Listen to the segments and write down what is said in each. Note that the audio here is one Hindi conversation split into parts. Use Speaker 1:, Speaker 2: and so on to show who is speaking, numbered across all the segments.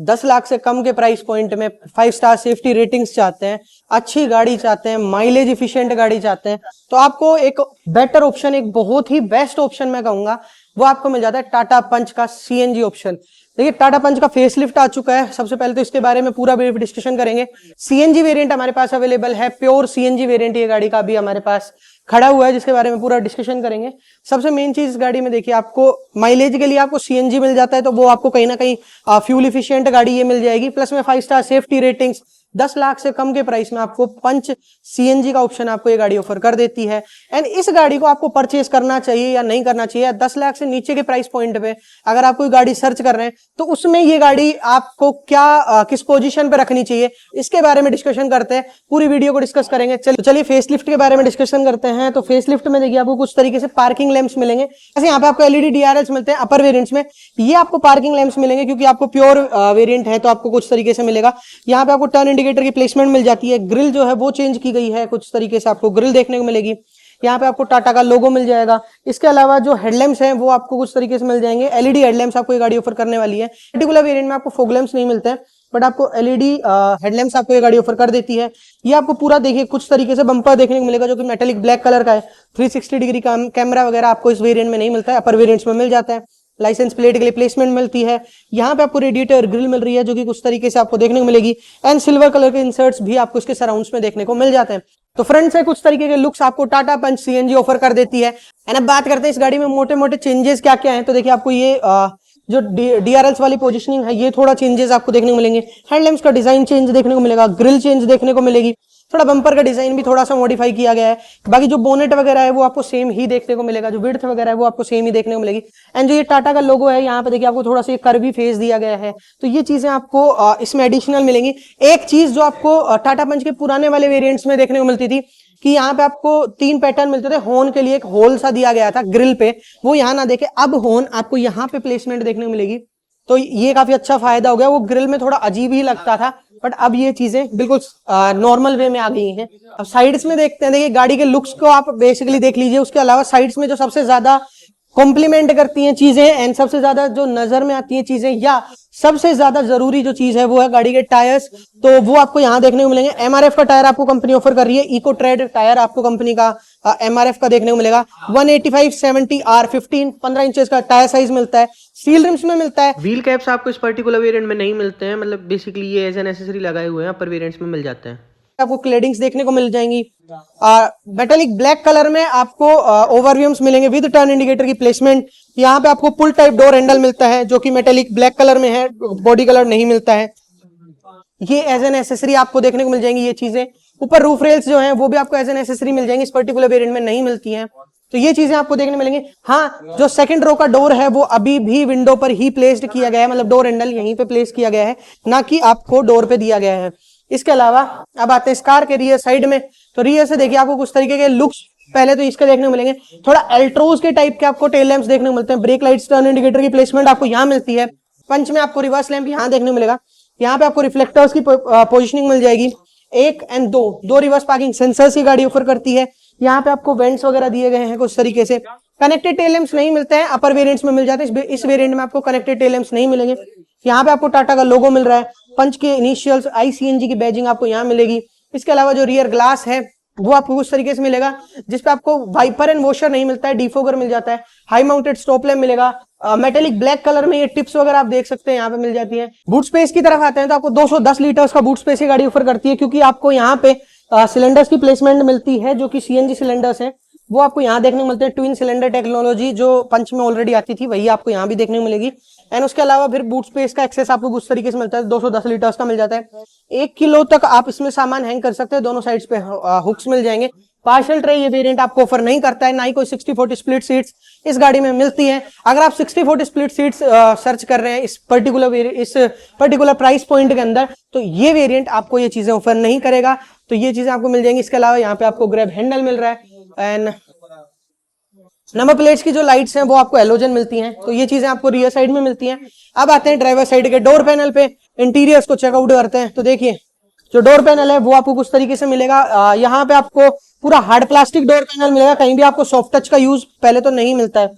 Speaker 1: 10 लाख से कम के प्राइस पॉइंट में 5 स्टार सेफ्टी रेटिंग्स चाहते हैं, अच्छी गाड़ी चाहते हैं, माइलेज इफिशिएंट गाड़ी चाहते हैं, तो आपको एक बेटर ऑप्शन, एक बहुत ही बेस्ट ऑप्शन मैं कहूंगा वो आपको मिल जाता है टाटा पंच का सीएनजी ऑप्शन। देखिए टाटा पंच का फेसलिफ्ट आ चुका है। सबसे पहले तो इसके बारे में पूरा डिस्कशन करेंगे। सीएनजी वेरिएंट हमारे पास अवेलेबल है, प्योर सीएनजी वेरिएंट ये गाड़ी का भी हमारे पास खड़ा हुआ है, जिसके बारे में पूरा डिस्कशन करेंगे। सबसे मेन चीज इस गाड़ी में देखिए, आपको माइलेज के लिए आपको सीएनजी मिल जाता है, तो वो आपको कहीं ना कहीं फ्यूल इफिशिएंट गाड़ी ये मिल जाएगी। प्लस में 5 स्टार सेफ्टी रेटिंग्स, 10 लाख से कम के प्राइस में आपको पंच सीएनजी का ऑप्शन आपको ये गाड़ी ऑफर कर देती है। एंड इस गाड़ी को आपको परचेज करना चाहिए या नहीं करना चाहिए, 10 लाख से नीचे के प्राइस पॉइंट पे अगर आप कोई गाड़ी सर्च कर रहे हैं तो उसमें ये गाड़ी आपको क्या किस पोजीशन पे रखनी चाहिए, इसके बारे में डिस्कशन करते हैं। पूरी वीडियो को डिस्कस करेंगे। चलिए फेसलिफ्ट के बारे में डिस्कशन करते हैं। तो फेसलिफ्ट में देखिए आपको कुछ तरीके से पार्किंग लैंप्स मिलेंगे। जैसे यहाँ पे आपको एलईडी डीआरएल्स मिलते हैं अपर वेरिएंट्स में, ये आपको पार्किंग लैंप्स मिलेंगे क्योंकि आपको प्योर वेरिएंट है, तो आपको कुछ तरीके से मिलेगा। यहाँ पे आपको टर्न इंडिकेटर की प्लेसमेंट मिल जाती है। ग्रिल जो है वो चेंज की गई है, कुछ तरीके से आपको ग्रिल देखने को मिलेगी। यहाँ पे आपको टाटा का लोगो मिल जाएगा। इसके अलावा जो हेडलैम्प्स हैं वो आपको कुछ तरीके से मिल जाएंगे। एलईडी हेडलैम्प्स आपको ये गाड़ी ऑफर करने वाली है। पर्टिकुलर वेरिएंट में आपको फॉग लैंप्स नहीं मिलते हैं, बट आपको एलईडी हेडलैम्प्स आपको ये गाड़ी ऑफर कर देती है। ये आपको पूरा देखिए कुछ तरीके से बम्पर देखने को मिलेगा जो कि मेटेलिक ब्लैक कलर का है। 360 डिग्री का कैमरा वगैरह आपको इस वेरिएंट में नहीं मिलता है, अपर वेरिएंट्स में मिल जाता है। लाइसेंस प्लेट के लिए प्लेसमेंट मिलती है। यहाँ पे आपको रेडिएटर ग्रिल मिल रही है जो कि कुछ तरीके से आपको देखने को मिलेगी। एंड सिल्वर कलर के इंसर्ट्स भी आपको इसके सराउंड्स में देखने को मिल जाते हैं। तो फ्रंट से कुछ तरीके के लुक्स आपको टाटा पंच सीएनजी ऑफर कर देती है। एंड अब बात करते हैं इस गाड़ी में मोटे मोटे चेंजेस क्या क्या हैं। तो देखिए आपको ये जो डीआरएल्स वाली पोजीशनिंग है ये थोड़ा चेंजेस आपको देखने को मिलेंगे। हेडलैम्प्स का डिजाइन चेंज देखने को मिलेगा, ग्रिल चेंज देखने को मिलेगी, थोड़ा बम्पर का डिजाइन भी थोड़ा सा मॉडिफाई किया गया है। बाकी जो बोनेट वगैरह है वो आपको सेम ही देखने को मिलेगा, जो विड्थ वगैरह है वो आपको सेम ही देखने को मिलेगी। एंड जो ये टाटा का लोगो है यहाँ पे देखिए आपको थोड़ा सा कर्वी फेस दिया गया है, तो ये चीजें आपको इसमें एडिशनल मिलेंगी। एक चीज जो आपको टाटा पंच के पुराने वाले वेरिएंट्स में देखने को मिलती थी कि यहाँ पे आपको 3 पैटर्न मिलते थे। हॉर्न के लिए एक होल सा दिया गया था ग्रिल पे, वो यहाँ ना देखे, अब हॉर्न आपको यहाँ पे प्लेसमेंट देखने को मिलेगी, तो ये काफी अच्छा फायदा हो गया। वो ग्रिल में थोड़ा अजीब ही लगता था, बट अब ये चीजें बिल्कुल नॉर्मल वे में आ गई हैं। अब साइड्स में देखते हैं, देखिए गाड़ी के लुक्स को आप बेसिकली देख लीजिए। उसके अलावा साइड्स में जो सबसे ज्यादा कॉम्प्लीमेंट करती हैं चीजें एंड सबसे ज्यादा जो नजर में आती हैं चीजें, या सबसे ज्यादा जरूरी जो चीज है वो है गाड़ी के टायर्स। तो वो आपको यहाँ देखने को मिलेंगे। एमआरएफ का टायर आपको कंपनी ऑफर कर रही है। इको ट्रेड टायर आपको कंपनी का एमआरएफ का देखने को मिलेगा। 185/70 R15 15 इंचेस का टायर साइज मिलता है। स्टील रिम्स में मिलता है। व्हील कैप्स आपको इस पर्टिकुलर वेरिएंट में नहीं मिलते हैं, मतलब बेसिकली ये एज एन एक्सेसरी लगाए हुए हैं, अपर वेरिएंट्स में मिल जाते हैं। आपको क्लेडिंग्स देखने को मिल जाएंगी। मेटेलिक ब्लैक कलर में आपको ओवरव्यूम्स मिलेंगे विद टर्न इंडिकेटर की प्लेसमेंट। यहाँ पे आपको पुल टाइप डोर हैंडल मिलता है जो कि मेटेलिक ब्लैक कलर में है, बॉडी कलर नहीं मिलता है। ये एज एन एक्सेसरी आपको देखने को मिल जाएंगी ये चीजें। ऊपर रूफ रेल्स जो हैं वो भी आपको एज एन एक्सेसरी मिल जाएंगी, इस पर्टिकुलर वेरिएंट में नहीं मिलती हैं, तो ये चीजें आपको देखने मिलेंगी। हाँ, जो सेकंड रो का डोर है वो अभी भी विंडो पर ही प्लेस्ड किया गया है, मतलब डोर हैंडल यहीं पे प्लेस किया गया है, ना कि आपको डोर पे दिया गया है। इसके अलावा अब आते हैं इस कार के रियर साइड में। तो रियर से देखिए आपको कुछ तरीके के लुक्स पहले तो इसके देखने को मिलेंगे। थोड़ा एल्ट्रोज के टाइप के आपको टेल लैंप्स देखने को मिलते हैं। ब्रेक लाइट्स, टर्न इंडिकेटर की प्लेसमेंट आपको यहाँ मिलती है। पंच में आपको रिवर्स लैंप यहाँ देखने को मिलेगा। यहाँ पे आपको रिफ्लेक्टर्स की पोजिशनिंग मिल जाएगी। 1 और 2 रिवर्स पार्किंग सेंसर्स की गाड़ी ऑफर करती है। यहाँ पे आपको वेंट्स वगैरह दिए गए हैं कुछ तरीके से। कनेक्टेड टेल लैंप्स नहीं मिलते हैं, अपर वेरिएंट्स में मिल जाते हैं। इस वेरिएंट में आपको कनेक्टेड टेल लैंप्स नहीं मिलेंगे। यहाँ पे आपको टाटा का लोगो मिल रहा है। पंच के इनिशियल्स ICNG की बैजिंग आपको यहाँ मिलेगी। इसके अलावा जो रियर ग्लास है वो आपको कुछ तरीके से मिलेगा, जिसपे आपको वाइपर एंड वॉशर नहीं मिलता है, डिफोगर मिल जाता है। हाई माउंटेड स्टॉप लैंप मिलेगा। मेटेलिक ब्लैक कलर में ये टिप्स वगैरह आप देख सकते हैं यहाँ पे मिल जाती है। बूट स्पेस की तरफ आते हैं तो आपको 210 लीटर्स का बूट स्पेस की गाड़ी ऑफर करती है, क्योंकि आपको यहाँ पे सिलेंडर्स की प्लेसमेंट मिलती है जो कि CNG सिलेंडर्स हैं, वो आपको यहाँ देखने को मिलते हैं। ट्विन सिलेंडर टेक्नोलॉजी जो पंच में ऑलरेडी आती थी वही आपको यहाँ भी देखने को मिलेगी। एंड उसके अलावा फिर बूट स्पेस का एक्सेस आपको उस तरीके से मिलता है। 210 लीटर्स का मिल जाता है। 1 किलो तक आप इसमें सामान हैंग कर सकते हैं। दोनों साइड्स पे हुक्स मिल जाएंगे। पार्शियल ट्रे ये वेरिएंट आपको ऑफर नहीं करता है, ना ही कोई 60/40 स्प्लिट सीट्स इस गाड़ी में मिलती है। अगर आप 60/40 स्प्लिट सीट्स सर्च कर रहे हैं इस पर्टिकुलर प्राइस पॉइंट के अंदर, तो ये वेरिएंट आपको ये चीजें ऑफर नहीं करेगा, तो ये चीजें आपको मिल जाएंगी। इसके अलावा यहाँ पे आपको ग्रैब हैंडल मिल रहा है। एंड नंबर प्लेट्स की जो लाइट्स हैं वो आपको एलोजन मिलती हैं, तो ये चीजें आपको रियर साइड में मिलती हैं। अब आते हैं ड्राइवर साइड के डोर पैनल पे। इंटीरियर्स को चेकआउट करते हैं तो देखिए जो डोर पैनल है वो आपको कुछ तरीके से मिलेगा। यहाँ पे आपको पूरा हार्ड प्लास्टिक डोर पैनल मिलेगा, कहीं भी आपको सॉफ्ट टच का यूज पहले तो नहीं मिलता है।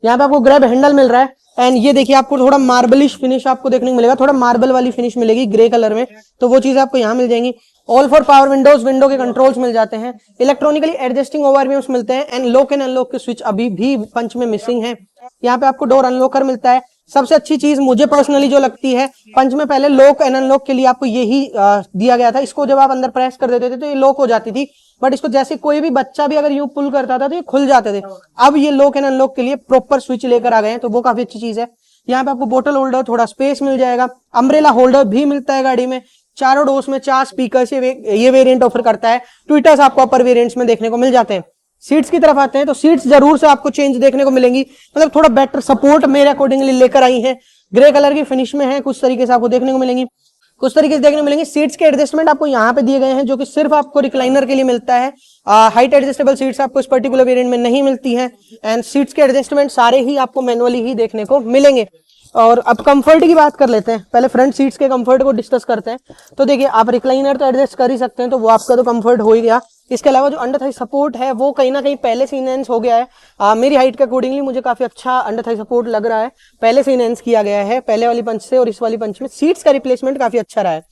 Speaker 1: यहाँ पे आपको ग्रैब हैंडल मिल रहा है। एंड ये देखिए आपको थोड़ा मार्बलिश फिनिश आपको देखने को मिलेगा, थोड़ा मार्बल वाली फिनिश मिलेगी ग्रे कलर में, तो वो चीज आपको यहाँ मिल जाएंगी। All for power Windows, window के कंट्रोल्स मिल जाते हैं, इलेक्ट्रॉनिकली एडजस्टिंग ओवरव्यूज मिलते हैं, एंड लॉक एंड अनलॉक के स्विच अभी भी पंच में मिसिंग है। यहाँ पे आपको डोर अनलॉकर मिलता है। सबसे अच्छी चीज मुझे पर्सनली जो लगती है, पंच में पहले लॉक एंड अनलॉक के लिए आपको यही दिया गया था, इसको जब आप अंदर प्रेस कर देते थे तो ये लॉक हो जाती थी, बट इसको जैसे कोई भी बच्चा भी अगर यूं पुल करता था तो ये खुल जाते थे। अब ये लॉक एंड अनलॉक के लिए प्रॉपर स्विच लेकर आ गए हैं, तो वो काफी अच्छी चीज है। यहाँ पे आपको बोतल होल्डर, थोड़ा स्पेस मिल जाएगा, अम्ब्रेला होल्डर भी मिलता है गाड़ी में, चारों डोर्स में 4 स्पीकर से ये वेरिएंट ऑफर करता है। ट्विटर्स आपको अपर वेरिएंट्स में देखने को मिल जाते हैं। सीट्स की तरफ आते हैं तो सीट्स जरूर से आपको चेंज देखने को मिलेंगी, मतलब थोड़ा बेटर सपोर्ट मेरे अकॉर्डिंगली लेकर आई है, ग्रे कलर की फिनिश में है, कुछ तरीके से आपको देखने को मिलेंगी, कुछ तरीके से देखने को मिलेंगे। सीट्स के एडजस्टमेंट आपको यहाँ पे दिए गए हैं, जो कि सिर्फ आपको रिक्लाइनर के लिए मिलता है। हाइट एडजस्टेबल सीट्स आपको इस पर्टिकुलर वेरिएंट में नहीं मिलती है, एंड सीट्स के एडजस्टमेंट सारे ही आपको मैनुअली ही देखने को मिलेंगे। और अब कंफर्ट की बात कर लेते हैं, पहले फ्रंट सीट्स के कंफर्ट को डिस्कस करते हैं। तो देखिए आप रिक्लाइनर तो एडजस्ट कर ही सकते हैं, तो वो आपका तो कंफर्ट हो ही गया। इसके अलावा जो अंडर थाई सपोर्ट है वो कहीं ना कहीं पहले से इनहेंस हो गया है। मेरी हाइट के अकॉर्डिंगली मुझे काफी अच्छा अंडर थाई सपोर्ट लग रहा है, पहले से इनहेंस किया गया है, पहले वाली पंच से और इस वाली पंच में सीट्स का रिप्लेसमेंट काफी अच्छा रहा है।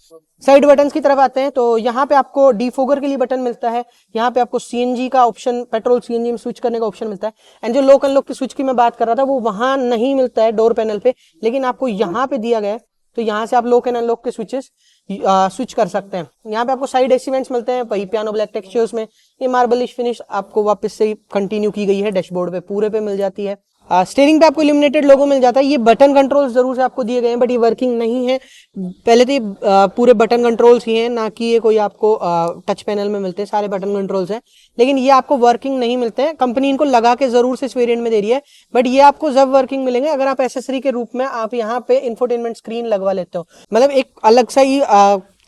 Speaker 1: साइड बटन्स की तरफ आते हैं तो यहाँ पे आपको डीफोगर के लिए बटन मिलता है, यहाँ पे आपको सीएनजी का ऑप्शन, पेट्रोल सीएनजी में स्विच करने का ऑप्शन मिलता है, एंड जो लॉक अनलॉक की स्विच की मैं बात कर रहा था वो वहां नहीं मिलता है डोर पैनल पे, लेकिन आपको यहाँ पे दिया गया है, तो यहाँ से आप लॉक एंड अनलॉक के स्विचेस स्विच कर सकते हैं। यहाँ पे आपको साइड एसी वेंट्स मिलते हैं, वही पियानो ब्लैक टेक्सचर्स में, ये मार्बलिश फिनिश आपको वापस से कंटिन्यू की गई है, डैशबोर्ड पे पूरे पे मिल जाती है। स्टीयरिंग पे आपको इल्यूमिनेटेड लोगो मिल जाता है। ये बटन कंट्रोल्स जरूर से आपको दिए गए हैं, बट ये वर्किंग नहीं है। पहले तो ये पूरे बटन कंट्रोल्स ही हैं, ना कि ये कोई आपको टच पैनल में मिलते हैं, सारे बटन कंट्रोल्स हैं, लेकिन ये आपको वर्किंग नहीं मिलते हैं। कंपनी इनको लगा के जरूर से इस वेरिएंट में दे रही है, बट ये आपको जब वर्किंग मिलेंगे अगर आप एसेसरी के रूप में आप यहाँ पे इंफोटेनमेंट स्क्रीन लगवा लेते हो। मतलब एक अलग सा ही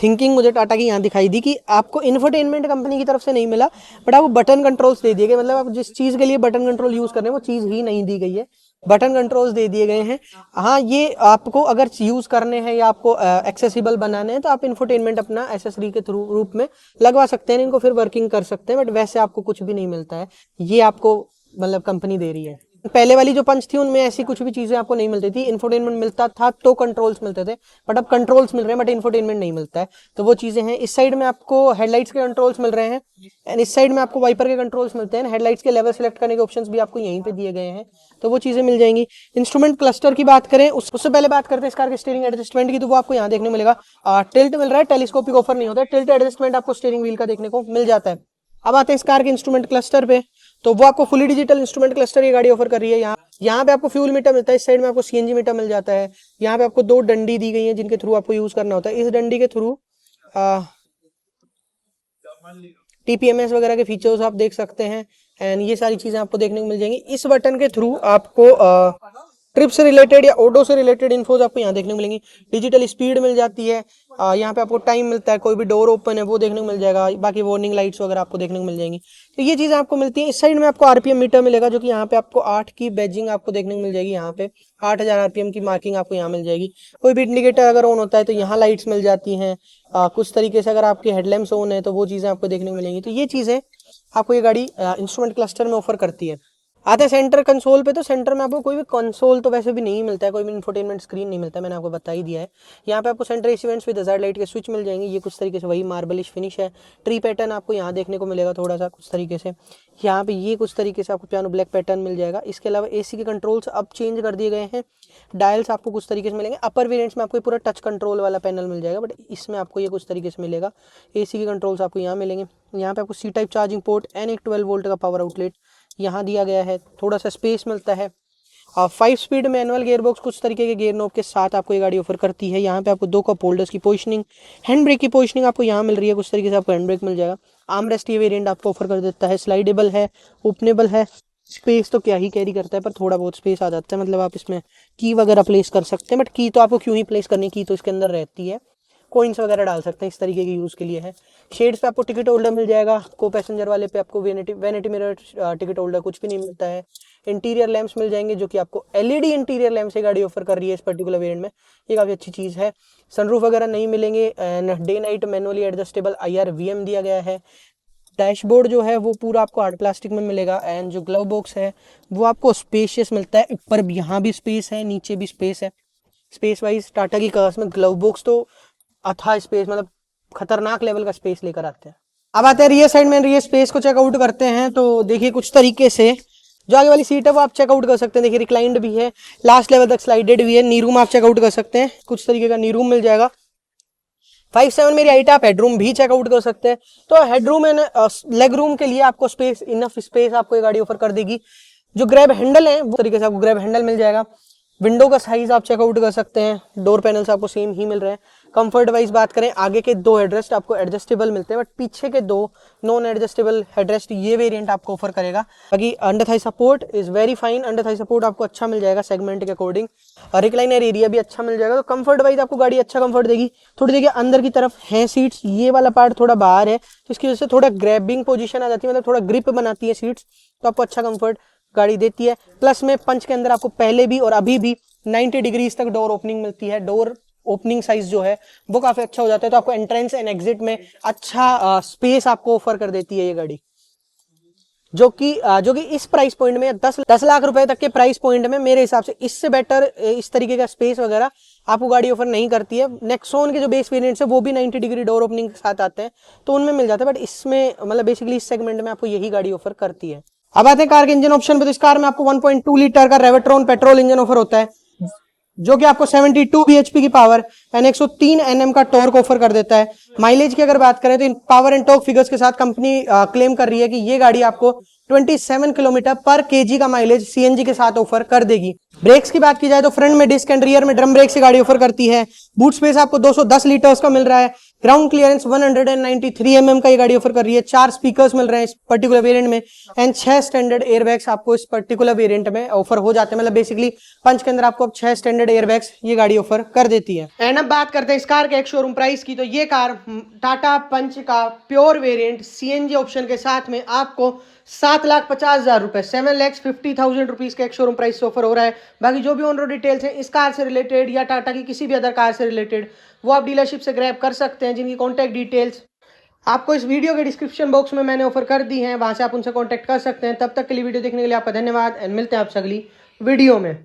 Speaker 1: थिंकिंग मुझे टाटा की यहाँ दिखाई दी कि आपको इन्फोटेनमेंट कंपनी की तरफ से नहीं मिला, बट आपको बटन कंट्रोल्स दे दिए गए, मतलब आप जिस चीज के लिए बटन कंट्रोल यूज कर रहे हैं वो चीज ही नहीं दी गई है, बटन कंट्रोल्स दे दिए गए हैं। हाँ, ये आपको अगर यूज करने हैं या आपको एक्सेसिबल बनाने हैं तो आप इन्फोटेनमेंट अपना एसेसरी के थ्रू रूप में लगवा सकते हैं, इनको फिर वर्किंग कर सकते हैं, बट वैसे आपको कुछ भी नहीं मिलता है, ये आपको मतलब कंपनी दे रही है। पहले वाली जो पंच थी उनमें ऐसी कुछ भी चीजें आपको नहीं मिलती थी, इन्फोटेनमेंट मिलता था तो कंट्रोल्स मिलते थे, बट अब कंट्रोल्स मिल रहे हैं बट इन्फोटेनमेंट नहीं मिलता है, तो वो चीजें हैं। इस साइड में आपको हेडलाइट्स के कंट्रोल्स मिल रहे हैं, एंड इस साइड में आपको वाइपर के कंट्रोल्स मिलते हैं। हेडलाइट्स के लेवल सिलेक्ट करने के ऑप्शंस भी आपको यहीं पे दिए गए हैं, तो वो चीजें मिल जाएंगी। इंस्ट्रूमेंट क्लस्टर की बात करें, उससे पहले बात करते हैं इस कार के स्टीयरिंग एडजस्टमेंट की, तो वो आपको यहाँ देखने को मिलेगा। टिल्ट मिल रहा है, टेलीस्कोपिक ऑफर नहीं होता है, टिल्ट एडजस्टमेंट आपको स्टीयरिंग व्हील का देखने को मिल जाता है। अब आते हैं इस कार के इंस्ट्रूमेंट क्लस्टर पे, तो वो आपको फुली डिजिटल इंस्ट्रूमेंट क्लस्टर ये गाड़ी ऑफर कर रही है। यहाँ पे आपको फ्यूल मीटर मिलता है, इस साइड में आपको सीएनजी मीटर मिल जाता है। यहाँ पे आपको 2 डंडी दी गई है जिनके थ्रू आपको यूज करना होता है। इस डंडी के थ्रू टीपीएमएस वगैरह के फीचर्स आप देख सकते हैं, एंड ये सारी चीजें आपको देखने को मिल जाएंगी। इस बटन के थ्रू आपको ट्रिप से रिलेटेड या ऑडो से रिलेटेड इन्फोज आपको यहाँ देखने को मिलेंगी। डिजिटल स्पीड मिल जाती है, यहाँ पे आपको टाइम मिलता है, कोई भी डोर ओपन है वो देखने को मिल जाएगा, बाकी वार्निंग लाइट्स वगैरह आपको देखने को मिल जाएंगी, तो ये चीजें आपको मिलती हैं। इस साइड में आपको आरपीएम मीटर मिलेगा, जो कि यहाँ पे आपको 8 की बैजिंग आपको देखने को मिल जाएगी, यहाँ पे 8000 आरपीएम की मार्किंग आपको यहाँ मिल जाएगी। कोई भी इंडिकेटर अगर ऑन होता है तो यहाँ लाइट्स मिल जाती हैं, कुछ तरीके से अगर आपकी हेडलैम्प्स ऑन है तो वो चीजें आपको देखने को मिलेंगी, तो ये चीजें आपको ये गाड़ी इंस्ट्रूमेंट क्लस्टर में ऑफर करती है। आते हैं सेंटर कंसोल पे, तो सेंटर में आपको कोई भी कंसोल तो वैसे भी नहीं मिलता है, कोई भी इंफोटेनमेंट स्क्रीन नहीं मिलता है, मैंने आपको बता ही दिया है। यहाँ पे आपको centre AC vents with hazard light के स्विच मिल जाएंगे, ये कुछ तरीके से वही मार्बलिश फिनिश है। ट्री पैटर्न आपको यहाँ देखने को मिलेगा थोड़ा सा कुछ तरीके से, यहाँ पे ये कुछ तरीके से आपको पियानो ब्लैक पैटर्न मिल जाएगा। इसके अलावा एसी के कंट्रोल्स अब चेंज कर दिए गए हैं, डायल्स आपको कुछ तरीके से मिलेंगे। अपर वेरिएंट्स में आपको पूरा टच कंट्रोल वाला पैनल मिल जाएगा, बट इसमें आपको ये कुछ तरीके से मिलेगा। एसी के कंट्रोल्स आपको यहाँ मिलेंगे। यहाँ पे आपको C type charging port and एक 12 वोल्ट का पावर आउटलेट यहाँ दिया गया है, थोड़ा सा स्पेस मिलता है। 5 स्पीड मैनुअल गियरबॉक्स कुछ तरीके के गियर नॉब के साथ आपको ये गाड़ी ऑफर करती है। यहाँ पे आपको 2 कप होल्डर्स की पोजिशनिंग, हैंड ब्रेक की पोजिशनिंग आपको यहाँ मिल रही है, कुछ तरीके से आपको हैंड ब्रेक मिल जाएगा। आर्मरेस्ट ये वेरिएंट आपको ऑफर कर देता है, स्लाइडेबल है, ओपनेबल है। स्पेस तो क्या ही कैरी करता है, पर थोड़ा बहुत स्पेस आ जाता है, मतलब आप इसमें की वगैरह प्लेस कर सकते हैं, बट की तो आपको क्यों ही प्लेस करनी, की तो इसके अंदर रहती है, कोइंस वगैरह डाल सकते हैं, इस तरीके के यूज़ के लिए है। शेड्स पे आपको टिकट होल्डर मिल जाएगा, को पैसेंजर वाले पे आपको वैनिटी मिरर टिकट होल्डर कुछ भी नहीं मिलता है। इंटीरियर लैंप्स मिल जाएंगे, जो कि आपको एलईडी इंटीरियर लैंप से गाड़ी ऑफर कर रही है इस पर्टिकुलर वेरिएंट में, ये काफ़ी अच्छी चीज़ है। सनरूफ वगैरह नहीं मिलेंगे, and day night manually adjustable IR VM दिया गया है। डैशबोर्ड जो है वो पूरा आपको हार्ड प्लास्टिक में मिलेगा एंड जो ग्लव बॉक्स है वो आपको स्पेशियस मिलता है। ऊपर भी यहाँ भी स्पेस है, नीचे भी स्पेस है। स्पेस वाइज टाटा की कार्स में ग्लव बॉक्स तो अथा स्पेस, मतलब खतरनाक लेवल का स्पेस लेकर आते हैं। अब आते हैं रियर साइड में, रियर स्पेस को चेकआउट करते हैं तो देखिए कुछ तरीके से जो आगे वाली सीट है वो आप चेकआउट कर सकते हैं। देखिए रिक्लाइंड भी है, लास्ट लेवल तक स्लाइडेड भी है। नी रूम आप चेकआउट कर सकते हैं, कुछ तरीके का नी रूम मिल जाएगा। 5'7" मेरी हाइट, आप हेडरूम भी चेकआउट कर सकते हैं। तो हेडरूम एंड लेग रूम के लिए आपको स्पेस, इनफ स्पेस आपको ये गाड़ी ऑफर कर देगी। जो ग्रैब हैंडल है वो तरीके से आपको ग्रैब हैंडल मिल जाएगा। विंडो का साइज आप चेकआउट कर सकते हैं, डोर पैनल्स आपको सेम ही मिल रहे हैं। कंफर्ट वाइज बात करें, आगे के 2 हेडरेस्ट आपको एडजस्टेबल मिलते हैं, बट पीछे के 2 नॉन एडजस्टेबल हेडरेस्ट ये वेरिएंट आपको ऑफर करेगा। बाकी under Thai support is very fine, under Thai support आपको अच्छा मिल जाएगा सेगमेंट के अकॉर्डिंग। रिक्लाइनर एरिया भी अच्छा मिल जाएगा, तो कंफर्ट वाइज आपको गाड़ी अच्छा कंफर्ट देगी। थोड़ी देखिए अंदर की तरफ है सीट्स, ये वाला पार्ट थोड़ा बाहर है तो इसकी वजह से थोड़ा ग्रैबिंग पोजीशन आ जाती है, मतलब थोड़ा ग्रिप बनाती है सीट्स, तो आपको अच्छा कंफर्ट गाड़ी देती है। प्लस में पंच के अंदर आपको पहले भी और अभी भी 90 डिग्रीज तक डोर ओपनिंग मिलती है। डोर ओपनिंग साइज जो है वो काफी अच्छा हो जाता है, तो आपको एंट्रेंस एंड एग्जिट में अच्छा स्पेस आपको ऑफर कर देती है ये गाड़ी, जो कि इस प्राइस पॉइंट में 10 लाख रुपए तक के प्राइस पॉइंट में मेरे हिसाब से इससे बेटर इस तरीके का स्पेस वगैरह आपको गाड़ी ऑफर नहीं करती है। नेक्सॉन के जो बेस वेरिएंट्स है वो भी 90 डिग्री डोर ओपनिंग के साथ आते हैं, तो उनमें मिल जाता है, बट इसमें मतलब बेसिकली इस सेगमेंट में आपको यही गाड़ी ऑफर करती है। अब आते हैं कार के इंजन ऑप्शन पे, तो इस कार में आपको 1.2 लीटर का रेवट्रॉन पेट्रोल इंजन ऑफर होता है, जो कि आपको 72 bhp की पावर एंड 103 Nm का टॉर्क ऑफर कर देता है। माइलेज की अगर बात करें तो इन पावर एंड टॉर्क फिगर्स के साथ कंपनी क्लेम कर रही है कि ये गाड़ी आपको 27 किलोमीटर पर केजी का माइलेज सीएनजी के साथ ऑफर कर देगी। ब्रेक्स की बात की जाए तो फ्रंट में डिस्क एंड रियर में ड्रम ब्रेक से गाड़ी ऑफर करती है। बूट स्पेस आपको 210 लीटर्स का मिल रहा है। ग्राउंड क्लियरेंस 193 mm का ये गाड़ी ऑफर कर रही है। 4 स्पीकर्स मिल रहे हैं इस पर्टिकुलर वेरिएंट में एंड 6 स्टैंडर्ड एयरबैग्स आपको इस पर्टिकुलर वेरिएंट में ऑफर हो जाते हैं। मतलब बेसिकली पंच के अंदर आपको अब 6 स्टैंडर्ड एयरबैग्स ये गाड़ी ऑफर कर देती है। एंड अब बात करते हैं इस कार के एक शोरूम प्राइस की, तो ये कार टाटा पंच का प्योर वेरिएंट सीएनजी ऑप्शन के साथ में आपको 7,50,000 रुपए, 7,50,000 रुपीज का एक शोरूम प्राइस से ऑफर हो रहा है। बाकी जो भी ऑन रोड डिटेल्स हैं इस कार से रिलेटेड या टाटा की किसी भी अदर कार से रिलेटेड, वो आप डीलरशिप से ग्रैब कर सकते हैं, जिनकी कॉन्टैक्ट डिटेल्स आपको इस वीडियो के डिस्क्रिप्शन बॉक्स में मैंने ऑफर कर दी हैं, वहां से आप उनसे कॉन्टैक्ट कर सकते हैं। तब तक के लिए वीडियो देखने के लिए आपका धन्यवाद एंड मिलते हैं आपसे अगली वीडियो में।